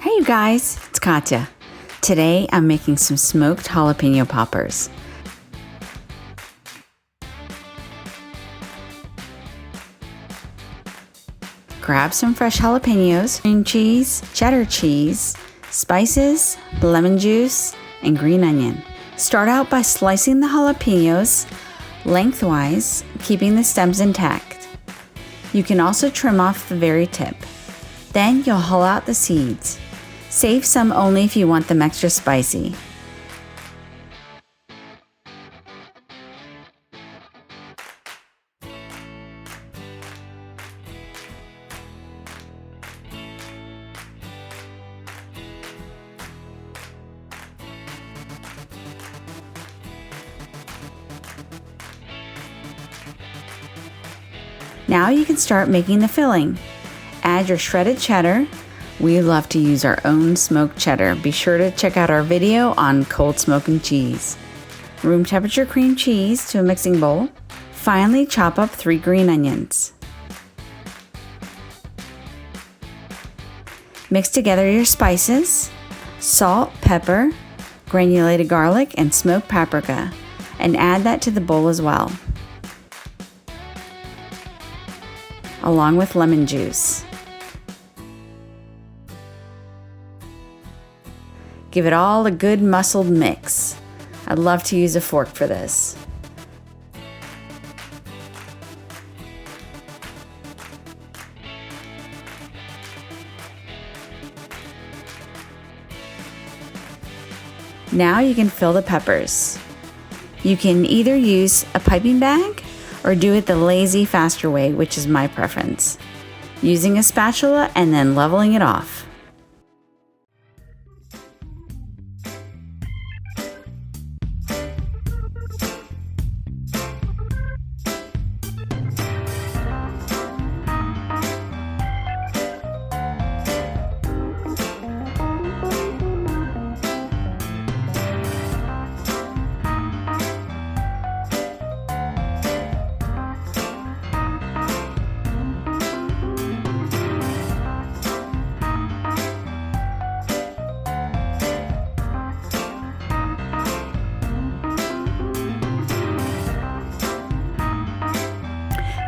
Hey you guys, it's Katya. Today I'm making some smoked jalapeno poppers. Grab some fresh jalapenos, cream cheese, cheddar cheese, spices, lemon juice, and green onion. Start out by slicing the jalapenos lengthwise, keeping the stems intact. You can also trim off the very tip. Then you'll hull out the seeds. Save some only if you want them extra spicy. Now you can start making the filling. Add your shredded cheddar. We love to use our own smoked cheddar. Be sure to check out our video on cold smoking cheese. Room temperature cream cheese to a mixing bowl. Finally, chop up 3 green onions. Mix together your spices, salt, pepper, granulated garlic, and smoked paprika, and add that to the bowl as well, along with lemon juice. Give it all a good muscled mix. I'd love to use a fork for this. Now you can fill the peppers. You can either use a piping bag or do it the lazy, faster way, which is my preference, using a spatula and then leveling it off.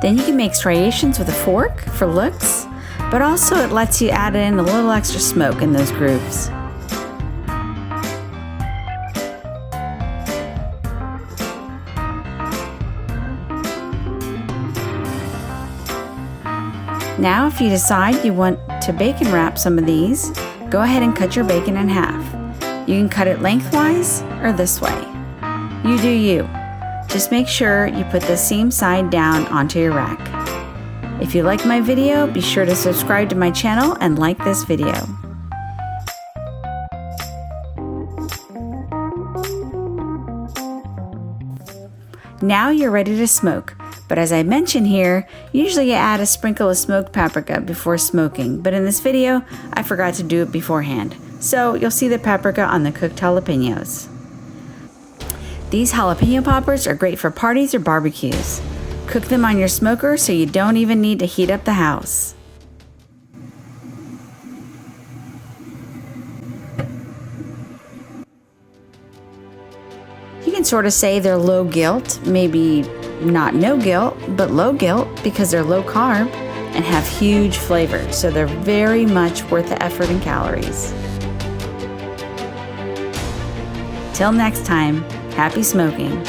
Then you can make striations with a fork for looks, but also it lets you add in a little extra smoke in those grooves. Now, if you decide you want to bacon wrap some of these, go ahead and cut your bacon in half. You can cut it lengthwise or this way. You do you. Just make sure you put the seam side down onto your rack. If you like my video, be sure to subscribe to my channel and like this video. Now you're ready to smoke, but as I mentioned here, usually you add a sprinkle of smoked paprika before smoking, but in this video, I forgot to do it beforehand. So you'll see the paprika on the cooked jalapenos. These jalapeno poppers are great for parties or barbecues. Cook them on your smoker so you don't even need to heat up the house. You can sort of say they're low guilt, maybe not no guilt, but low guilt because they're low carb and have huge flavor, so they're very much worth the effort and calories. Till next time. Happy smoking!